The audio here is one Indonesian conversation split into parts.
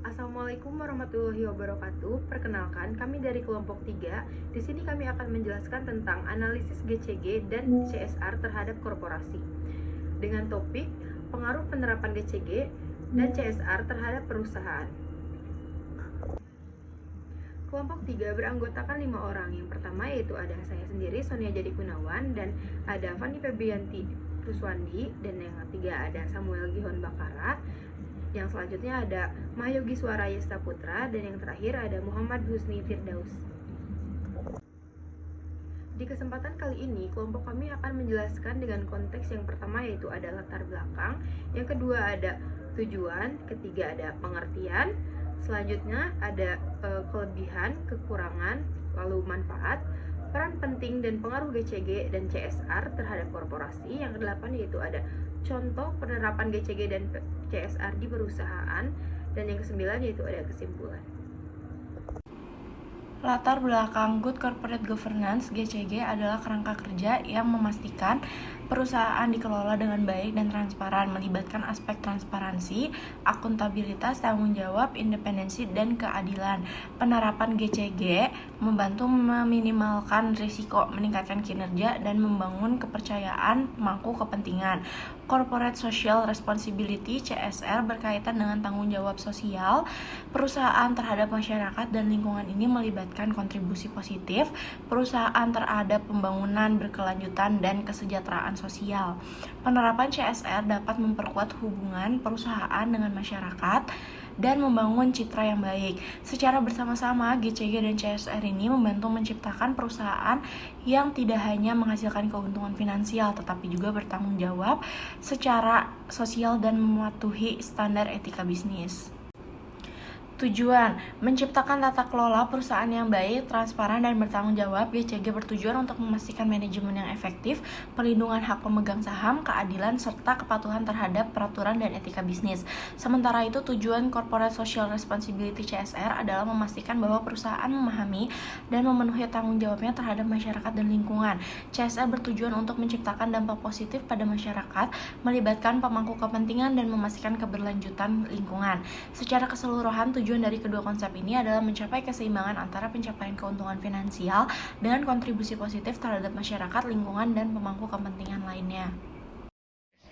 Assalamualaikum warahmatullahi wabarakatuh. Perkenalkan, kami dari kelompok 3. Di sini kami akan menjelaskan tentang analisis GCG dan CSR terhadap korporasi. Dengan topik pengaruh penerapan GCG dan CSR terhadap perusahaan. Kelompok 3 beranggotakan 5 orang. Yang pertama yaitu ada saya sendiri, Sonia Jadi Gunawan, dan ada Fani Febrianti Ruswandi, dan yang ketiga ada Samuel Gihon Bakara. Yang selanjutnya ada Mahyogi Suara Yesta Putra, dan yang terakhir ada Muhammad Husni Firdaus. Di kesempatan kali ini, kelompok kami akan menjelaskan dengan konteks yang pertama yaitu ada latar belakang, yang kedua ada tujuan, ketiga ada pengertian, selanjutnya ada kelebihan, kekurangan, lalu manfaat, peran penting dan pengaruh GCG dan CSR terhadap korporasi. Yang kedelapan yaitu ada contoh penerapan GCG dan CSR di perusahaan, dan yang kesembilan yaitu ada kesimpulan. Latar belakang Good Corporate Governance (GCG) adalah kerangka kerja yang memastikan perusahaan dikelola dengan baik dan transparan, melibatkan aspek transparansi, akuntabilitas, tanggung jawab, independensi, dan keadilan. Penerapan GCG membantu meminimalkan risiko, meningkatkan kinerja, dan membangun kepercayaan pemangku kepentingan. Corporate Social Responsibility (CSR) berkaitan dengan tanggung jawab sosial perusahaan terhadap masyarakat dan lingkungan. Ini melibatkan kontribusi positif perusahaan terhadap pembangunan berkelanjutan dan kesejahteraan sosial. Penerapan CSR dapat memperkuat hubungan perusahaan dengan masyarakat dan membangun citra yang baik. Secara bersama-sama, GCG dan CSR ini membantu menciptakan perusahaan yang tidak hanya menghasilkan keuntungan finansial, tetapi juga bertanggung jawab secara sosial dan mematuhi standar etika bisnis. Tujuan: menciptakan tata kelola perusahaan yang baik, transparan, dan bertanggung jawab. GCG bertujuan untuk memastikan manajemen yang efektif, perlindungan hak pemegang saham, keadilan, serta kepatuhan terhadap peraturan dan etika bisnis. Sementara itu, tujuan Corporate Social Responsibility (CSR) adalah memastikan bahwa perusahaan memahami dan memenuhi tanggung jawabnya terhadap masyarakat dan lingkungan. CSR bertujuan untuk menciptakan dampak positif pada masyarakat, melibatkan pemangku kepentingan, dan memastikan keberlanjutan lingkungan. Secara keseluruhan, tujuan dari kedua konsep ini adalah mencapai keseimbangan antara pencapaian keuntungan finansial dengan kontribusi positif terhadap masyarakat, lingkungan, dan pemangku kepentingan lainnya.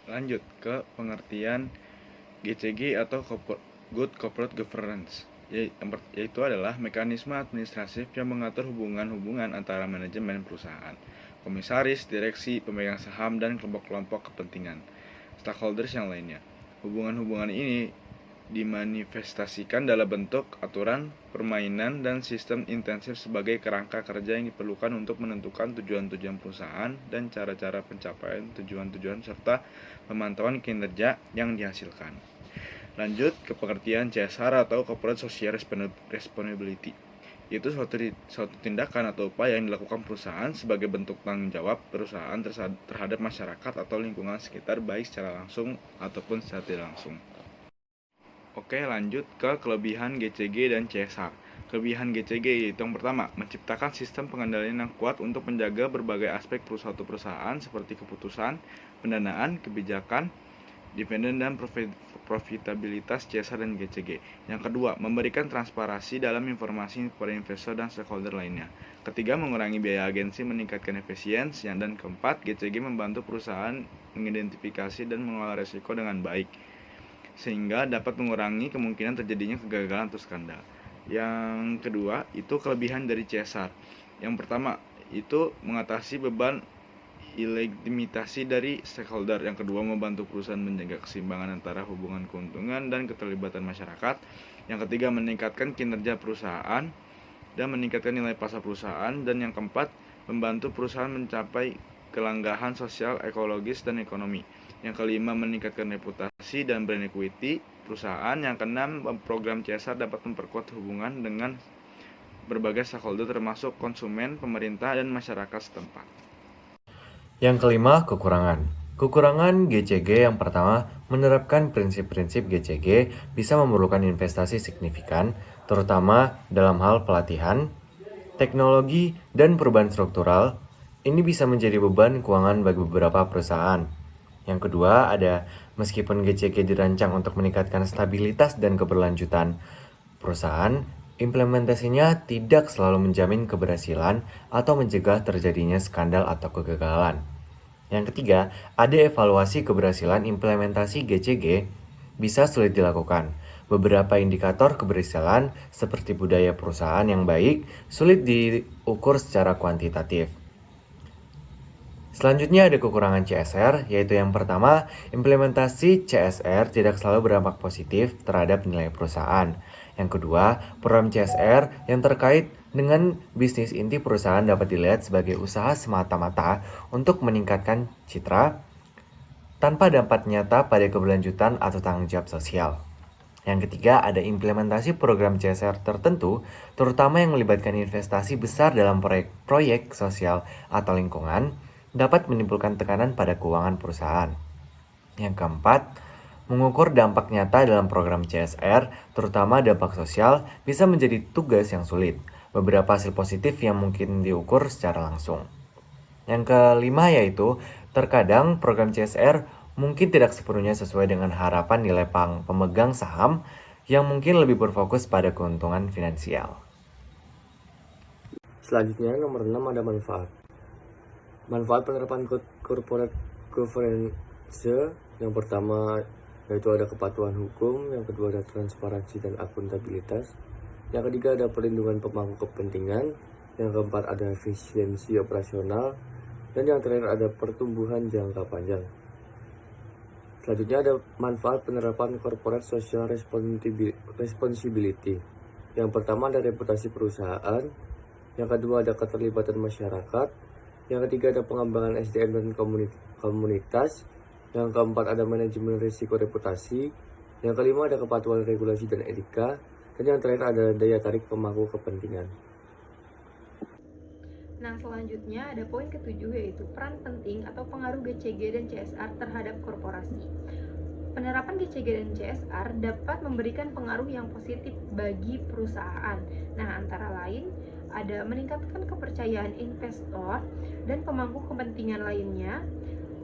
Lanjut ke pengertian GCG atau Good Corporate Governance, yaitu adalah mekanisme administratif yang mengatur hubungan-hubungan antara manajemen perusahaan, komisaris, direksi, pemegang saham, dan kelompok-kelompok kepentingan, stakeholders yang lainnya. Hubungan-hubungan ini dimanifestasikan dalam bentuk aturan, permainan, dan sistem intensif sebagai kerangka kerja yang diperlukan untuk menentukan tujuan-tujuan perusahaan dan cara-cara pencapaian tujuan-tujuan serta pemantauan kinerja yang dihasilkan. Lanjut ke pengertian CSR atau Corporate Social Responsibility, yaitu suatu tindakan atau upaya yang dilakukan perusahaan sebagai bentuk tanggung jawab perusahaan terhadap masyarakat atau lingkungan sekitar, baik secara langsung ataupun secara tidak langsung. Oke, lanjut ke kelebihan GCG dan CSR. Kelebihan GCG yaitu yang pertama, menciptakan sistem pengendalian yang kuat untuk menjaga berbagai aspek suatu perusahaan seperti keputusan, pendanaan, kebijakan, dividen, dan profitabilitas CSR dan GCG. Yang kedua, memberikan transparansi dalam informasi kepada investor dan stakeholder lainnya. Ketiga, mengurangi biaya agensi, meningkatkan efisiensi. Dan keempat, GCG membantu perusahaan mengidentifikasi dan mengelola risiko dengan baik, sehingga dapat mengurangi kemungkinan terjadinya kegagalan atau skandal. Yang kedua, itu kelebihan dari CSR. Yang pertama, itu mengatasi beban ilegitimasi dari stakeholder. Yang kedua, membantu perusahaan menjaga keseimbangan antara hubungan keuntungan dan keterlibatan masyarakat. Yang ketiga, meningkatkan kinerja perusahaan dan meningkatkan nilai pasar perusahaan. Dan yang keempat, membantu perusahaan mencapai kelanggahan sosial, ekologis, dan ekonomi. Yang kelima, meningkatkan reputasi dan brand equity perusahaan. Yang keenam, program CSR dapat memperkuat hubungan dengan berbagai stakeholder termasuk konsumen, pemerintah, dan masyarakat setempat. Yang kelima, kekurangan. Kekurangan GCG yang pertama, menerapkan prinsip-prinsip GCG bisa memerlukan investasi signifikan, terutama dalam hal pelatihan, teknologi, dan perubahan struktural. Ini bisa menjadi beban keuangan bagi beberapa perusahaan. Yang kedua ada meskipun GCG dirancang untuk meningkatkan stabilitas dan keberlanjutan perusahaan, implementasinya tidak selalu menjamin keberhasilan atau mencegah terjadinya skandal atau kegagalan. Yang ketiga, ada evaluasi keberhasilan implementasi GCG bisa sulit dilakukan. Beberapa indikator keberhasilan seperti budaya perusahaan yang baik sulit diukur secara kuantitatif. Selanjutnya ada kekurangan CSR, yaitu yang pertama, implementasi CSR tidak selalu berdampak positif terhadap nilai perusahaan. Yang kedua, program CSR yang terkait dengan bisnis inti perusahaan dapat dilihat sebagai usaha semata-mata untuk meningkatkan citra tanpa dampak nyata pada keberlanjutan atau tanggung jawab sosial. Yang ketiga, ada implementasi program CSR tertentu, terutama yang melibatkan investasi besar dalam proyek sosial atau lingkungan, dapat menimbulkan tekanan pada keuangan perusahaan. Yang keempat, mengukur dampak nyata dalam program CSR, terutama dampak sosial, bisa menjadi tugas yang sulit. Beberapa hasil positif yang mungkin diukur secara langsung. Yang kelima yaitu, terkadang program CSR mungkin tidak sepenuhnya sesuai dengan harapan nilai pemegang saham yang mungkin lebih berfokus pada keuntungan finansial. Selanjutnya nomor 6 ada manfaat. Manfaat penerapan corporate governance yang pertama yaitu ada kepatuhan hukum, yang kedua ada transparansi dan akuntabilitas, yang ketiga ada perlindungan pemangku kepentingan, yang keempat ada efisiensi operasional, dan yang terakhir ada pertumbuhan jangka panjang. Selanjutnya ada manfaat penerapan corporate social responsibility. Yang pertama ada reputasi perusahaan, yang kedua ada keterlibatan masyarakat, yang ketiga ada pengembangan SDM dan komunitas, yang keempat ada manajemen risiko reputasi, yang kelima ada kepatuhan regulasi dan etika, dan yang terakhir ada daya tarik pemangku kepentingan. Nah, selanjutnya ada poin ketujuh yaitu peran penting atau pengaruh GCG dan CSR terhadap korporasi. Penerapan GCG dan CSR dapat memberikan pengaruh yang positif bagi perusahaan. Nah, antara lain ada meningkatkan kepercayaan investor dan pemangku kepentingan lainnya.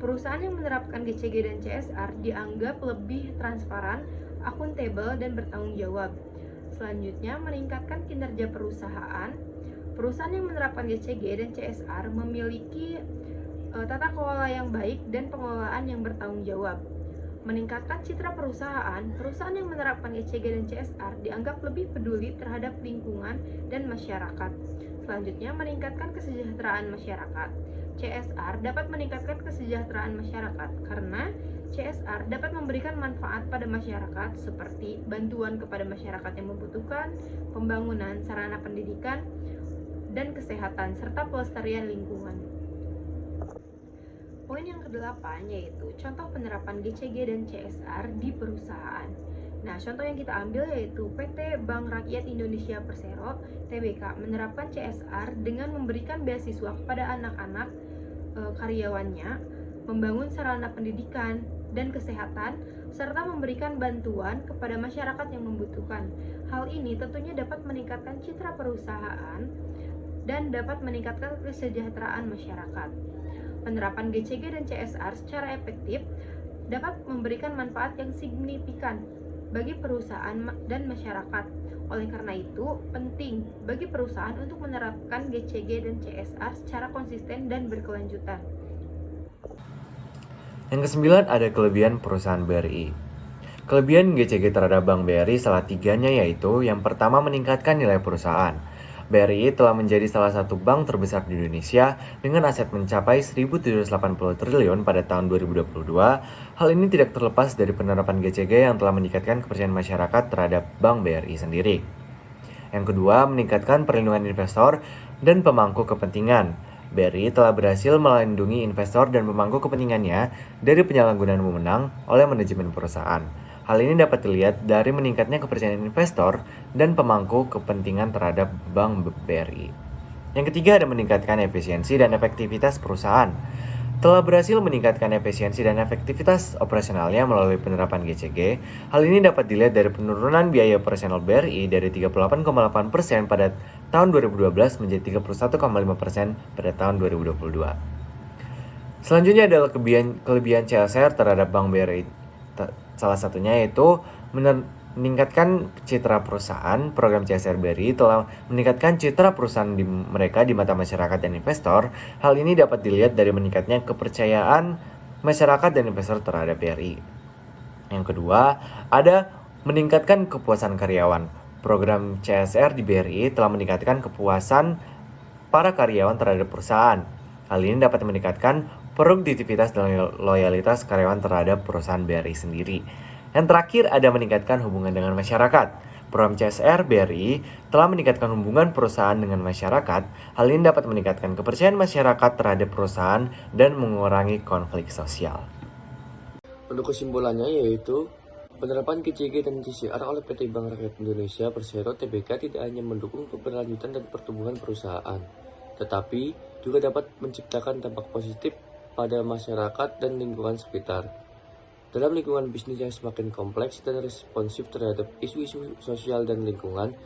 Perusahaan yang menerapkan GCG dan CSR dianggap lebih transparan, akuntabel, dan bertanggung jawab. Selanjutnya, meningkatkan kinerja perusahaan. Perusahaan yang menerapkan GCG dan CSR memiliki tata kelola yang baik dan pengelolaan yang bertanggung jawab. Meningkatkan citra perusahaan yang menerapkan GCG dan CSR dianggap lebih peduli terhadap lingkungan dan masyarakat. Selanjutnya, meningkatkan kesejahteraan masyarakat. CSR dapat meningkatkan kesejahteraan masyarakat karena CSR dapat memberikan manfaat pada masyarakat seperti bantuan kepada masyarakat yang membutuhkan, pembangunan sarana pendidikan, dan kesehatan, serta pelestarian lingkungan. Poin yang ke-8 yaitu contoh penerapan GCG dan CSR di perusahaan. Nah, contoh yang kita ambil yaitu PT Bank Rakyat Indonesia Persero (TBK) menerapkan CSR dengan memberikan beasiswa kepada anak-anak karyawannya, membangun sarana pendidikan dan kesehatan, serta memberikan bantuan kepada masyarakat yang membutuhkan. Hal ini tentunya dapat meningkatkan citra perusahaan dan dapat meningkatkan kesejahteraan masyarakat. Penerapan GCG dan CSR secara efektif dapat memberikan manfaat yang signifikan bagi perusahaan dan masyarakat. Oleh karena itu, penting bagi perusahaan untuk menerapkan GCG dan CSR secara konsisten dan berkelanjutan. Yang kesembilan ada kelebihan perusahaan BRI. Kelebihan GCG terhadap Bank BRI salah tiganya yaitu yang pertama meningkatkan nilai perusahaan. BRI telah menjadi salah satu bank terbesar di Indonesia dengan aset mencapai 1.780 triliun pada tahun 2022. Hal ini tidak terlepas dari penerapan GCG yang telah meningkatkan kepercayaan masyarakat terhadap Bank BRI sendiri. Yang kedua, meningkatkan perlindungan investor dan pemangku kepentingan. BRI telah berhasil melindungi investor dan pemangku kepentingannya dari penyalahgunaan wewenang oleh manajemen perusahaan. Hal ini dapat dilihat dari meningkatnya kepercayaan investor dan pemangku kepentingan terhadap Bank BRI. Yang ketiga ada meningkatkan efisiensi dan efektivitas perusahaan. Telah berhasil meningkatkan efisiensi dan efektivitas operasionalnya melalui penerapan GCG. Hal ini dapat dilihat dari penurunan biaya operasional BRI dari 38,8% pada tahun 2012 menjadi 31,5% pada tahun 2022. Selanjutnya adalah kelebihan CSR terhadap Bank BRI. Salah satunya yaitu meningkatkan citra perusahaan. Program CSR BRI telah meningkatkan citra perusahaan mereka di mata masyarakat dan investor. Hal ini dapat dilihat dari meningkatnya kepercayaan masyarakat dan investor terhadap BRI. Yang kedua, ada meningkatkan kepuasan karyawan. Program CSR di BRI telah meningkatkan kepuasan para karyawan terhadap perusahaan. Hal ini dapat meningkatkan produktivitas dan loyalitas karyawan terhadap perusahaan BRI sendiri. Yang terakhir ada meningkatkan hubungan dengan masyarakat. Program CSR BRI telah meningkatkan hubungan perusahaan dengan masyarakat. Hal ini dapat meningkatkan kepercayaan masyarakat terhadap perusahaan dan mengurangi konflik sosial. Untuk kesimpulannya yaitu penerapan GCG dan TCR oleh PT Bank Rakyat Indonesia Persero Tbk tidak hanya mendukung keberlanjutan dan pertumbuhan perusahaan, tetapi juga dapat menciptakan dampak positif pada masyarakat dan lingkungan sekitar. Dalam lingkungan bisnis yang semakin kompleks dan responsif terhadap isu-isu sosial dan lingkungan,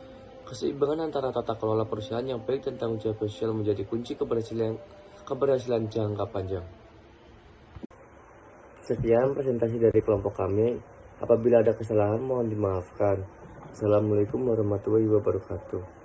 keseimbangan antara tata kelola perusahaan yang baik dan tanggung jawab sosial menjadi kunci keberhasilan jangka panjang. Sekian presentasi dari kelompok kami. Apabila ada kesalahan mohon dimaafkan. Assalamualaikum warahmatullahi wabarakatuh.